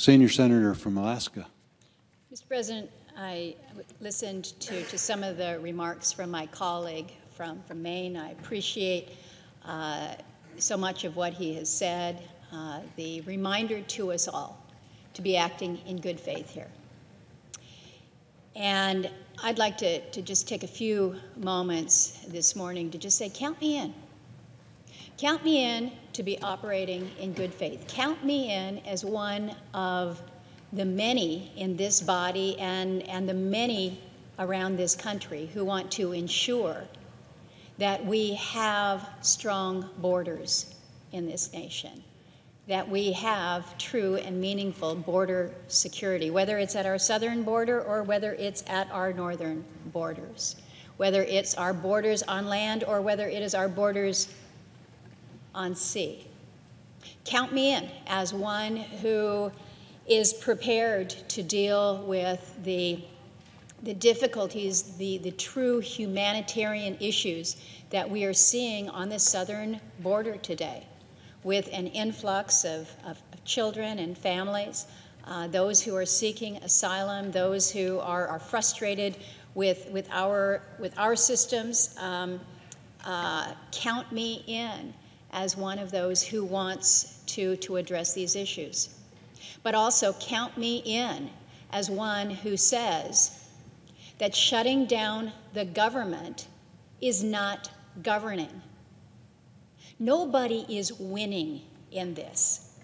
Senior Senator from Alaska. Mr. President, I listened to some of the remarks from my colleague from Maine. I appreciate so much of what he has said, the reminder to us all to be acting in good faith here. And I'd like to just take a few moments this morning to just say, count me in. Count me in to be operating in good faith. Count me in as one of the many in this body and the many around this country who want to ensure that we have strong borders in this nation, that we have true and meaningful border security, whether it's at our southern border or whether it's at our northern borders, whether it's our borders on land or whether it is our borders on sea. Count me in as one who is prepared to deal with the difficulties, the true humanitarian issues that we are seeing on the southern border today, with an influx of children and families, those who are seeking asylum, those who are frustrated with our systems. Count me in as one of those who wants to address these issues. But also count me in as one who says that shutting down the government is not governing. Nobody is winning in this.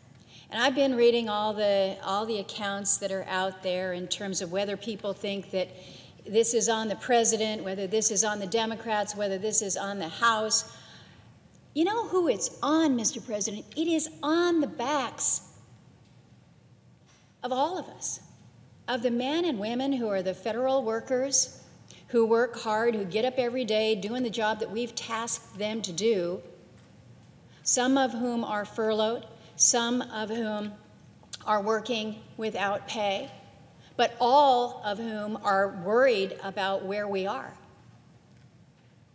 And I've been reading all the accounts that are out there in terms of whether people think that this is on the president, whether this is on the Democrats, whether this is on the House. You know who it's on, Mr. President? It is on the backs of all of us, of the men and women who are the federal workers, who work hard, who get up every day doing the job that we've tasked them to do, some of whom are furloughed, some of whom are working without pay, but all of whom are worried about where we are.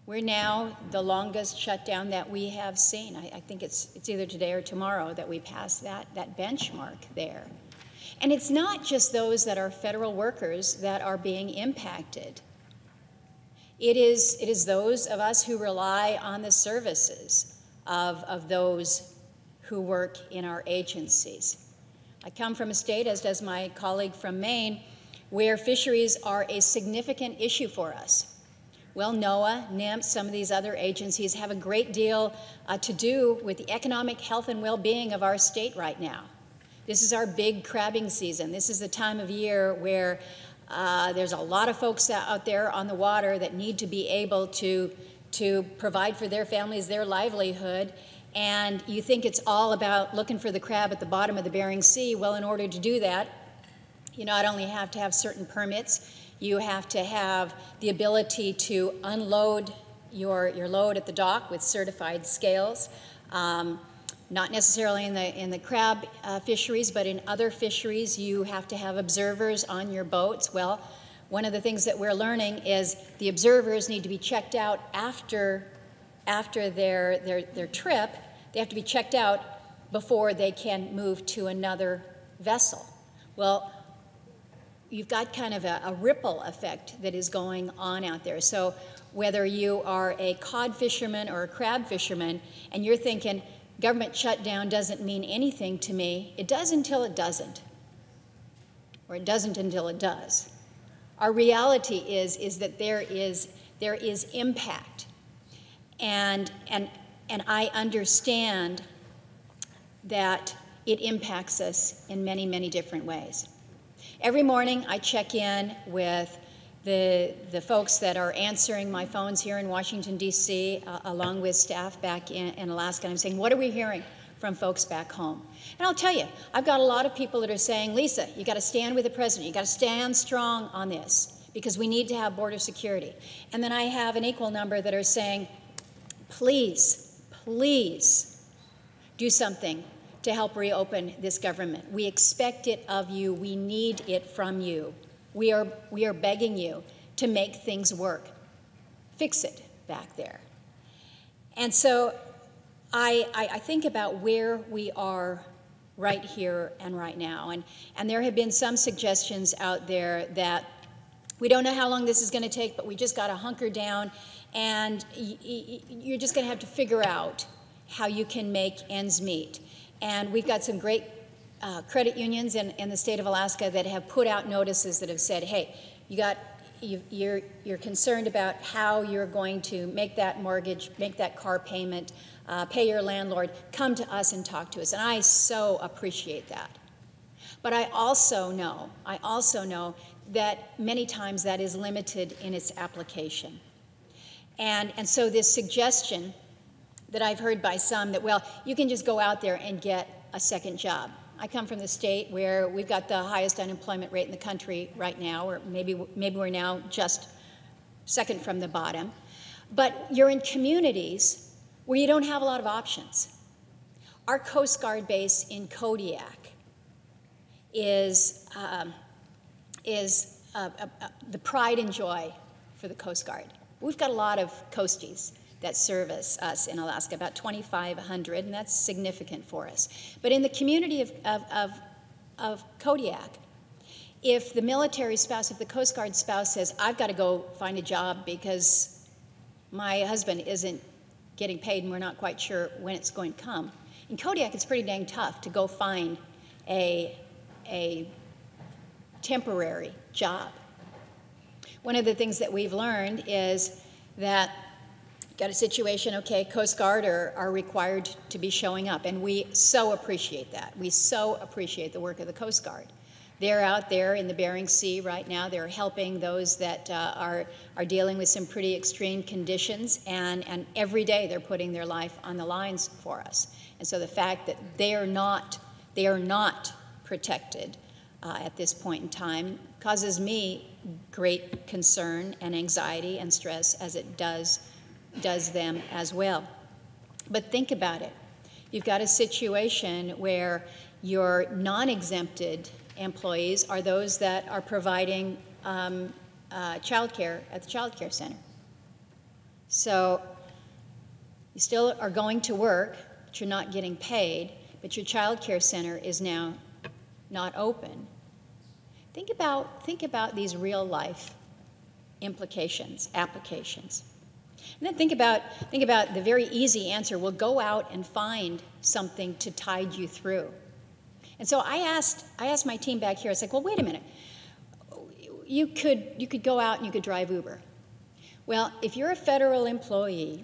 We're now the longest shutdown that we have seen. I think it's either today or tomorrow that we pass that benchmark there. And it's not just those that are federal workers that are being impacted. It is those of us who rely on the services of those who work in our agencies. I come from a state, as does my colleague from Maine, where fisheries are a significant issue for us. Well, NOAA, NIMS, some of these other agencies have a great deal to do with the economic health and well-being of our state right now. This is our big crabbing season. This is the time of year where there's a lot of folks out there on the water that need to be able to provide for their families, their livelihood. And you think it's all about looking for the crab at the bottom of the Bering Sea. Well, in order to do that, you not only have to have certain permits, you have to have the ability to unload your load at the dock with certified scales. Not necessarily in the crab fisheries, but in other fisheries, you have to have observers on your boats. Well, one of the things that we're learning is the observers need to be checked out after their trip. They have to be checked out before they can move to another vessel. Well, you've got kind of a ripple effect that is going on out there. So whether you are a cod fisherman or a crab fisherman, and you're thinking, government shutdown doesn't mean anything to me, it does until it doesn't, or it doesn't until it does. Our reality is that there is impact, and I understand that it impacts us in many, many different ways. Every morning I check in with the folks that are answering my phones here in Washington, D.C., along with staff back in Alaska. And I'm saying, what are we hearing from folks back home? And I'll tell you, I've got a lot of people that are saying, Lisa, you got to stand with the president. You got to stand strong on this because we need to have border security. And then I have an equal number that are saying, please, please do something to help reopen this government. We expect it of you. We need it from you. We are begging you to make things work. Fix it back there. And so I think about where we are right here and right now. And there have been some suggestions out there that we don't know how long this is going to take, but we just got to hunker down, and you're just going to have to figure out how you can make ends meet. And we've got some great credit unions in the state of Alaska that have put out notices that have said, hey, you're concerned about how you're going to make that mortgage, make that car payment, pay your landlord, come to us and talk to us. And I so appreciate that. But I also know that many times that is limited in its application. And so this suggestion that I've heard by some that, well, you can just go out there and get a second job. I come from the state where we've got the highest unemployment rate in the country right now, or maybe we're now just second from the bottom. But you're in communities where you don't have a lot of options. Our Coast Guard base in Kodiak is the pride and joy for the Coast Guard. We've got a lot of coasties that service us in Alaska, about 2,500, and that's significant for us. But in the community of Kodiak, if the military spouse, if the Coast Guard spouse says, I've got to go find a job because my husband isn't getting paid and we're not quite sure when it's going to come, in Kodiak it's pretty dang tough to go find a temporary job. One of the things that we've learned is that got a situation, okay, Coast Guard are required to be showing up, and we so appreciate that. We so appreciate the work of the Coast Guard. They're out there in the Bering Sea right now. They're helping those that are dealing with some pretty extreme conditions, and every day they're putting their life on the lines for us. And so the fact that they are not protected at this point in time causes me great concern and anxiety and stress, as it does them as well. But think about it. You've got a situation where your non-exempted employees are those that are providing childcare at the child care center. So you still are going to work, but you're not getting paid, but your child care center is now not open. Think about these real life applications. And then think about the very easy answer. Well, go out and find something to tide you through. And so I asked my team back here, I was like, well, wait a minute. You could go out and you could drive Uber. Well, if you're a federal employee,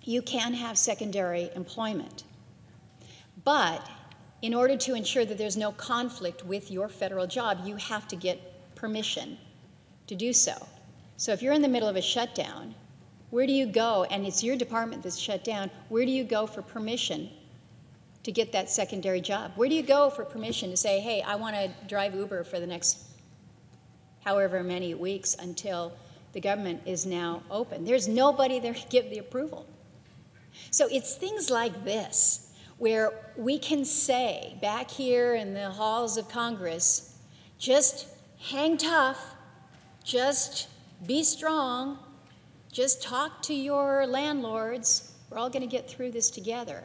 you can have secondary employment. But in order to ensure that there's no conflict with your federal job, you have to get permission to do so. So if you're in the middle of a shutdown, where do you go? And it's your department that's shut down. Where do you go for permission to get that secondary job? Where do you go for permission to say, hey, I want to drive Uber for the next however many weeks until the government is now open? There's nobody there to give the approval. So it's things like this where we can say back here in the halls of Congress, just hang tough, just be strong, just talk to your landlords. We're all going to get through this together.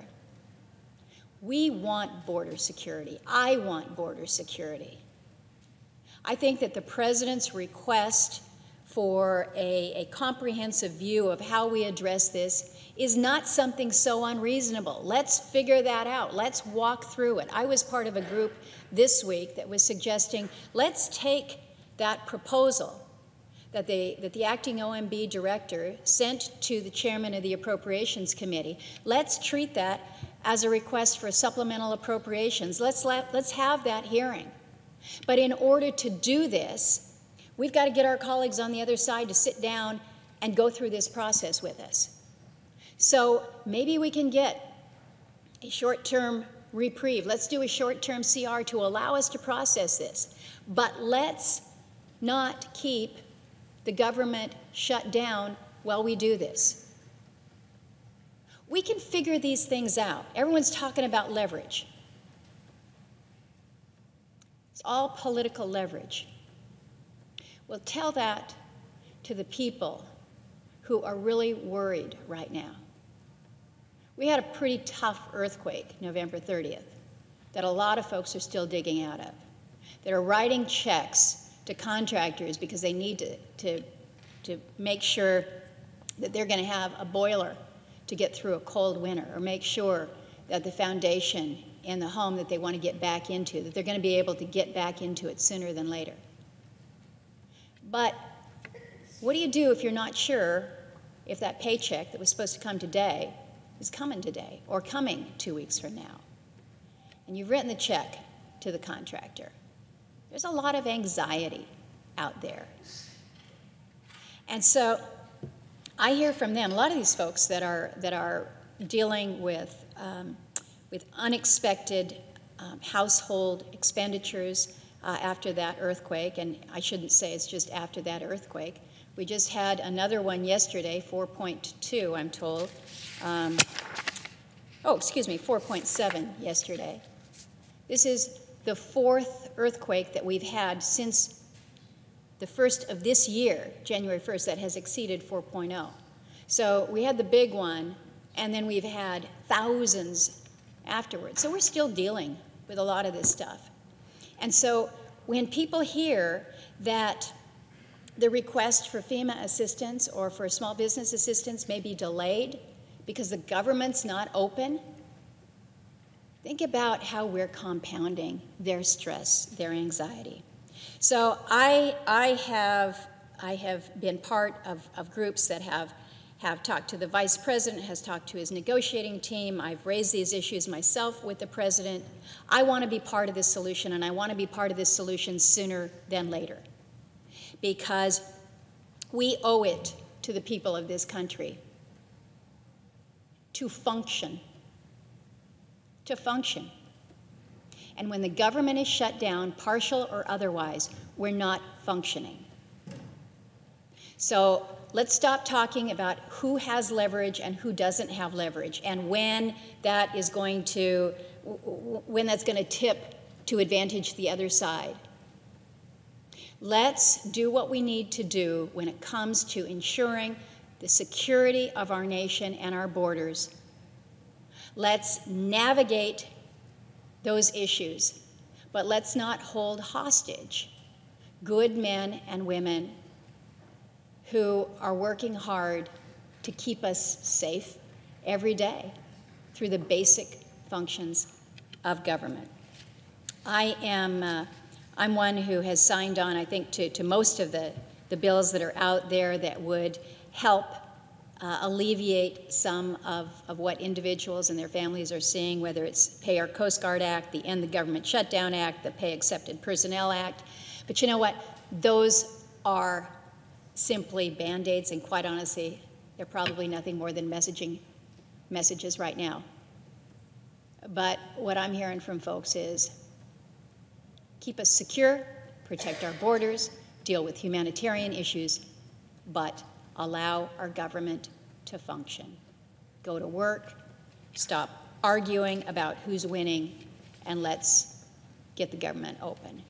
We want border security. I want border security. I think that the president's request for a comprehensive view of how we address this is not something so unreasonable. Let's figure that out. Let's walk through it. I was part of a group this week that was suggesting, let's take that proposal that the acting OMB director sent to the chairman of the Appropriations Committee. Let's treat that as a request for supplemental appropriations. Let's have that hearing. But in order to do this, we've got to get our colleagues on the other side to sit down and go through this process with us. So maybe we can get a short-term reprieve. Let's do a short-term CR to allow us to process this. But let's not keep the government shut down while we do this. We can figure these things out. Everyone's talking about leverage. It's all political leverage. Well, tell that to the people who are really worried right now. We had a pretty tough earthquake November 30th. that a lot of folks are still digging out of, that are writing checks to contractors because they need to make sure that they're going to have a boiler to get through a cold winter, or make sure that the foundation in the home that they want to get back into, that they're going to be able to get back into it sooner than later. But what do you do if you're not sure if that paycheck that was supposed to come today is coming today or coming 2 weeks from now? And you've written the check to the contractor. There's a lot of anxiety out there. And so I hear from them, a lot of these folks that are dealing with unexpected household expenditures after that earthquake, and I shouldn't say it's just after that earthquake. We just had another one yesterday, 4.2, I'm told. 4.7 yesterday. This is the fourth earthquake that we've had since the first of this year, January 1st, that has exceeded 4.0. So we had the big one, and then we've had thousands afterwards. So we're still dealing with a lot of this stuff. And so when people hear that the request for FEMA assistance or for small business assistance may be delayed because the government's not open, think about how we're compounding their stress, their anxiety. So I have been part of groups that have talked to the vice president, has talked to his negotiating team. I've raised these issues myself with the president. I want to be part of this solution, and I want to be part of this solution sooner than later, because we owe it to the people of this country to function. And when the government is shut down, partial or otherwise, we're not functioning. So let's stop talking about who has leverage and who doesn't have leverage, and when that's going to tip to advantage the other side. Let's do what we need to do when it comes to ensuring the security of our nation and our borders. Let's navigate those issues, but let's not hold hostage good men and women who are working hard to keep us safe every day through the basic functions of government. I'm one who has signed on, I think, to most of the bills that are out there that would help alleviate some of what individuals and their families are seeing, whether it's Pay Our Coast Guard Act, the End the Government Shutdown Act, the Pay Accepted Personnel Act. But you know what? Those are simply Band-Aids, and quite honestly, they're probably nothing more than messages right now. But what I'm hearing from folks is keep us secure, protect our borders, deal with humanitarian issues, but allow our government to function. Go to work, stop arguing about who's winning, and let's get the government open.